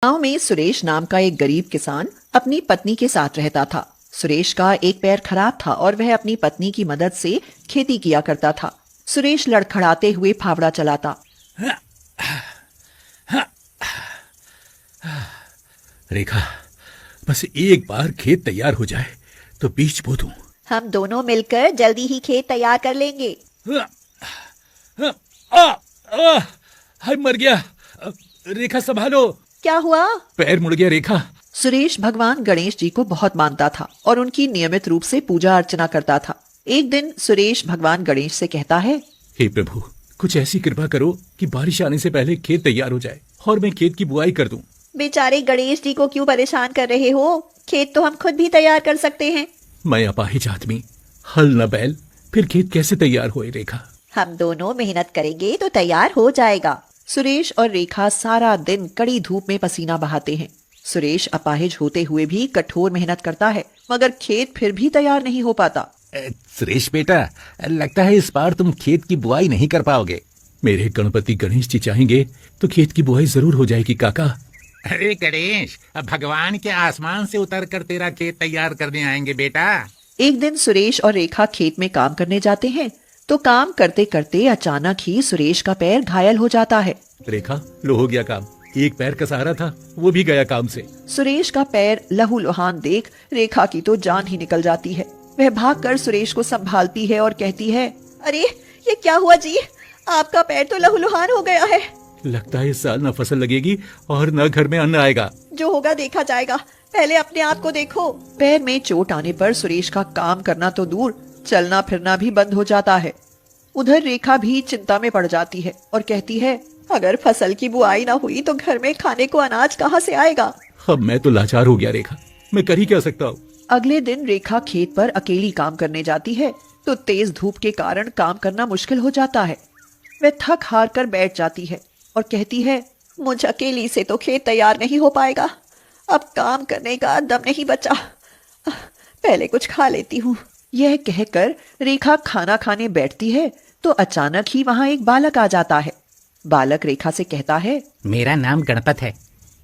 गांव में सुरेश नाम का एक गरीब किसान अपनी पत्नी के साथ रहता था। सुरेश का एक पैर खराब था और वह अपनी पत्नी की मदद से खेती किया करता था। सुरेश लड़खड़ाते हुए फावड़ा चलाता। रेखा, बस एक बार खेत तैयार हो जाए तो बीज बो दूं। हम दोनों मिलकर जल्दी ही खेत तैयार कर लेंगे। हाय, मर गया। रेखा संभालो। क्या हुआ? पैर मुड़ गया रेखा। सुरेश भगवान गणेश जी को बहुत मानता था और उनकी नियमित रूप से पूजा अर्चना करता था। एक दिन सुरेश भगवान गणेश से कहता है, हे प्रभु, कुछ ऐसी कृपा करो कि बारिश आने से पहले खेत तैयार हो जाए और मैं खेत की बुआई कर दूं। बेचारे गणेश जी को क्यों परेशान कर रहे हो? खेत तो हम खुद भी तैयार कर सकते हैं। मैं अपाहिज आदमी, हल न बैल, फिर खेत कैसे तैयार होए रेखा? हम दोनों मेहनत करेंगे तो तैयार हो जाएगा। सुरेश और रेखा सारा दिन कड़ी धूप में पसीना बहाते हैं। सुरेश अपाहिज होते हुए भी कठोर मेहनत करता है, मगर खेत फिर भी तैयार नहीं हो पाता। सुरेश बेटा, लगता है इस बार तुम खेत की बुआई नहीं कर पाओगे। मेरे गणपति गणेश जी चाहेंगे तो खेत की बुआई जरूर हो जाएगी काका। अरे गणेश, अब भगवान के आसमान से उतर कर तेरा खेत तैयार करने आएंगे बेटा। एक दिन सुरेश और रेखा खेत में काम करने जाते हैं तो काम करते करते अचानक ही सुरेश का पैर घायल हो जाता है। रेखा, लो हो गया काम। एक पैर का सहारा था, वो भी गया काम से। सुरेश का पैर लहूलुहान देख रेखा की तो जान ही निकल जाती है। वह भागकर सुरेश को संभालती है और कहती है, अरे ये क्या हुआ जी? आपका पैर तो लहूलुहान हो गया है। लगता है इस साल न फसल लगेगी और न घर में अन्न आएगा। जो होगा देखा जाएगा, पहले अपने आप को देखो। पैर में चोट आने पर सुरेश का काम करना तो दूर, चलना फिरना भी बंद हो जाता है। उधर रेखा भी चिंता में पड़ जाती है और कहती है, अगर फसल की बुआई ना हुई तो घर में खाने को अनाज कहाँ से आएगा? अब मैं तो लाचार हो गया रेखा, मैं कर ही क्या सकता हूँ। अगले दिन रेखा खेत पर अकेली काम करने जाती है तो तेज धूप के कारण काम करना मुश्किल हो जाता है। वह थक हार कर बैठ जाती है और कहती है, मुझ अकेली से तो खेत तैयार नहीं हो पाएगा। अब काम करने का दम नहीं बचा, पहले कुछ खा लेती हूँ। यह कहकर रेखा खाना खाने बैठती है तो अचानक ही वहाँ एक बालक आ जाता है। बालक रेखा से कहता है, मेरा नाम गणपत है,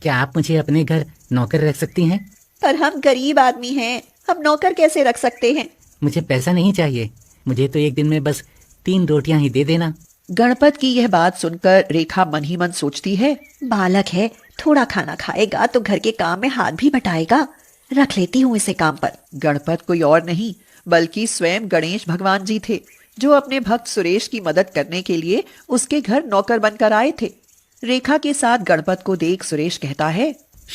क्या आप मुझे अपने घर नौकर रख सकती हैं? पर हम गरीब आदमी हैं, हम नौकर कैसे रख सकते हैं? मुझे पैसा नहीं चाहिए, मुझे तो एक दिन में बस 3 रोटियां ही दे देना। गणपत की यह बात सुनकर रेखा मन ही मन सोचती है, बालक है, थोड़ा खाना खाएगा तो घर के काम में हाथ भी बटाएगा, रख लेती हूँ इसे काम पर। गणपत कोई और नहीं बल्कि स्वयं गणेश भगवान जी थे, जो अपने भक्त सुरेश की मदद करने के लिए उसके घर नौकर बनकर आए थे। रेखा के साथ गणपत को देख सुरेश कहता है,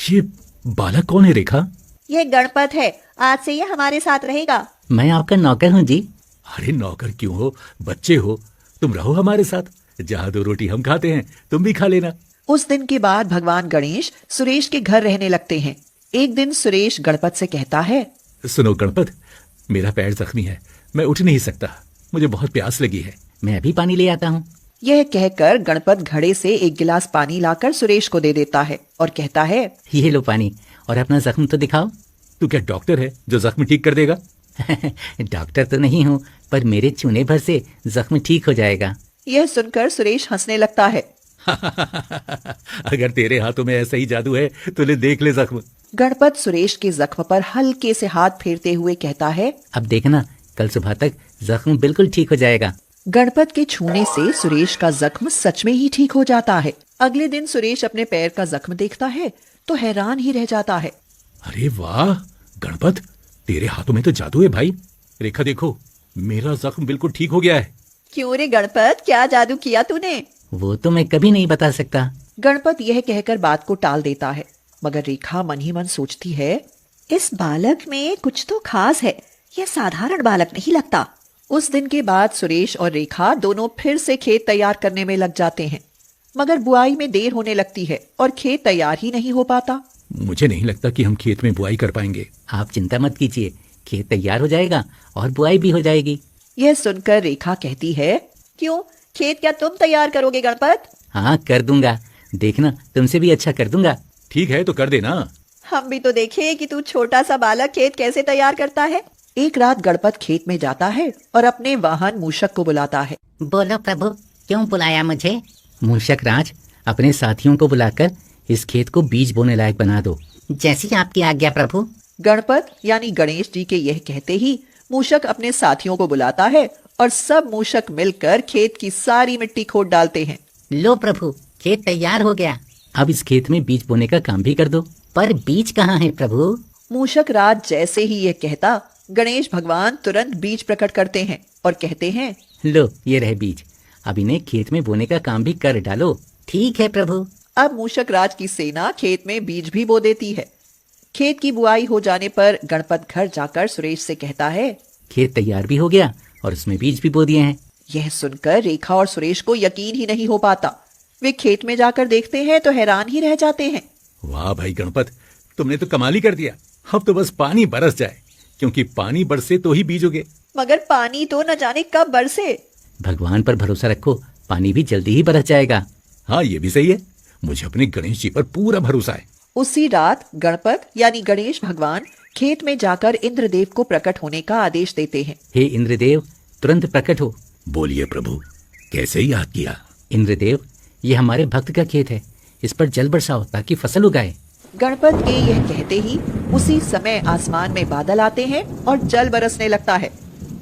ये बालक कौन है रेखा? ये गणपत है, आज से ये हमारे साथ रहेगा। मैं आपका नौकर हूँ जी। अरे नौकर क्यों हो, बच्चे हो, तुम रहो हमारे साथ। जहाँ 2 रोटी हम खाते हैं तुम भी खा लेना। उस दिन के बाद भगवान गणेश सुरेश के घर रहने लगते हैं। एक दिन सुरेश गणपत से कहता है, सुनो गणपत, मेरा पैर जख्मी है, मैं उठ नहीं सकता, मुझे बहुत प्यास लगी है। मैं अभी पानी ले आता हूँ। यह कहकर गणपत घड़े से एक गिलास पानी लाकर सुरेश को दे देता है और कहता है, ये लो पानी, और अपना जख्म तो दिखाओ। तू क्या डॉक्टर है जो जख्म ठीक कर देगा? डॉक्टर तो नहीं हूँ, पर मेरे चूने भर से जख्म ठीक हो जाएगा। यह सुनकर सुरेश हंसने लगता है। अगर तेरे हाथों में ऐसा ही जादू है तो ले देख ले जख्म। गणपत सुरेश के जख्म पर हल्के से हाथ फेरते हुए कहता है, अब देखना, कल सुबह तक जख्म बिल्कुल ठीक हो जाएगा। गणपत के छूने से सुरेश का जख्म सच में ही ठीक हो जाता है। अगले दिन सुरेश अपने पैर का जख्म देखता है तो हैरान ही रह जाता है। अरे वाह गणपत, तेरे हाथों में तो जादू है भाई। रेखा देखो, मेरा जख्म बिल्कुल ठीक हो गया है। क्यों रे गणपत, क्या जादू किया तूने? वो तो मैं कभी नहीं बता सकता। गणपत यह कहकर बात को टाल देता है, मगर रेखा मन ही मन सोचती है, इस बालक में कुछ तो खास है, यह साधारण बालक नहीं लगता। उस दिन के बाद सुरेश और रेखा दोनों फिर से खेत तैयार करने में लग जाते हैं, मगर बुआई में देर होने लगती है और खेत तैयार ही नहीं हो पाता। मुझे नहीं लगता कि हम खेत में बुआई कर पाएंगे। आप चिंता मत कीजिए, खेत तैयार हो जाएगा और बुआई भी हो जाएगी। यह सुनकर रेखा कहती है, क्यों, खेत क्या तुम तैयार करोगे गणपत? हाँ कर दूंगा, देखना तुमसे भी अच्छा कर दूंगा। ठीक है तो कर देना। हम भी तो देखें कि तू छोटा सा बालक खेत कैसे तैयार करता है। एक रात गणपत खेत में जाता है और अपने वाहन मूषक को बुलाता है। बोलो प्रभु, क्यों बुलाया मुझे? मूषक राज अपने साथियों को बुलाकर इस खेत को बीज बोने लायक बना दो। जैसी आपकी आज्ञा प्रभु। गणपत यानी गणेश जी के यह कहते ही मूषक अपने साथियों को बुलाता है और सब मूषक मिलकर खेत की सारी मिट्टी खोद डालते हैं। लो प्रभु, खेत तैयार हो गया। अब इस खेत में बीज बोने का काम भी कर दो। पर बीज कहाँ है प्रभु? मूषक राज जैसे ही यह कहता, गणेश भगवान तुरंत बीज प्रकट करते हैं और कहते हैं, लो ये रहे बीज, अब इन्हें खेत में बोने का काम भी कर डालो। ठीक है प्रभु। अब मूषक राज की सेना खेत में बीज भी बो देती है। खेत की बुआई हो जाने पर गणपत घर जाकर सुरेश से कहता है, खेत तैयार भी हो गया और उसमें बीज भी बो दिए हैं। यह सुनकर रेखा और सुरेश को यकीन ही नहीं हो पाता। वे खेत में जाकर देखते हैं तो हैरान ही रह जाते हैं। वाह भाई गणपत, तुमने तो कमाल ही कर दिया। अब तो बस पानी बरस जाए, क्योंकि पानी बरसे तो ही बीज उगे। मगर पानी तो न जाने कब बरसे। भगवान पर भरोसा रखो, पानी भी जल्दी ही बरस जाएगा। हाँ, ये भी सही है। मुझे अपने गणेश जी पर पूरा भरोसा है। उसी रात गणपत यानी गणेश भगवान खेत में जाकर इंद्रदेव को प्रकट होने का आदेश देते हैं। हे इंद्रदेव, तुरंत प्रकट हो। बोलिए प्रभु, कैसे याद किया? इंद्रदेव, ये हमारे भक्त का खेत है, इस पर जल बरसाओ ताकि फसल उगाए। गणपत के यह कहते ही उसी समय आसमान में बादल आते हैं और जल बरसने लगता है।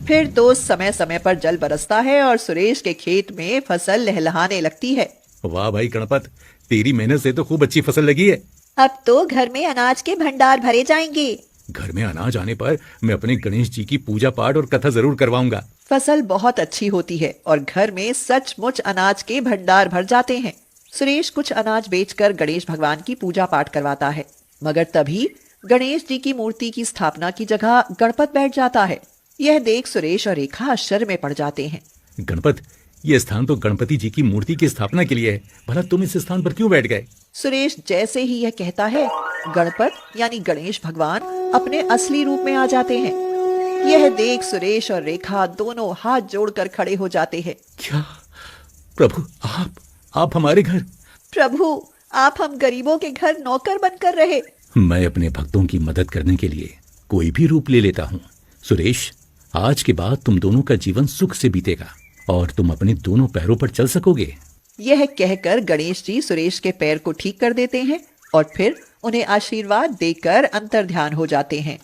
फिर तो समय समय पर जल बरसता है और सुरेश के खेत में फसल लहलहाने लगती है। वाह भाई गणपत, तेरी मेहनत से तो खूब अच्छी फसल लगी है। अब तो घर में अनाज के भंडार भरे जाएंगे। घर में अनाज आने पर मैं अपने गणेश जी की पूजा पाठ और कथा जरूर करवाऊंगा। फसल बहुत अच्छी होती है और घर में सचमुच अनाज के भंडार भर जाते हैं। सुरेश कुछ अनाज बेचकर गणेश भगवान की पूजा पाठ करवाता है, मगर तभी गणेश जी की मूर्ति की स्थापना की जगह गणपत बैठ जाता है। यह देख सुरेश और रेखा आश्चर्य में पड़ जाते हैं। गणपत, ये स्थान तो गणपति जी की मूर्ति की स्थापना के लिए है, भला तुम इस स्थान पर क्यों बैठ गए? सुरेश जैसे ही यह कहता है, गणपत यानी गणेश भगवान अपने असली रूप में आ जाते हैं। यह देख सुरेश और रेखा दोनों हाथ जोड़कर खड़े हो जाते हैं। क्या प्रभु, आप हमारे घर? प्रभु, आप हम गरीबों के घर नौकर बनकर रहे। मैं अपने भक्तों की मदद करने के लिए कोई भी रूप ले लेता हूँ। सुरेश, आज के बाद तुम दोनों का जीवन सुख से बीतेगा और तुम अपने दोनों पैरों पर चल सकोगे। यह कहकर गणेश जी सुरेश के पैर को ठीक कर देते हैं और फिर उन्हें आशीर्वाद देकर अंतर्ध्यान हो जाते हैं।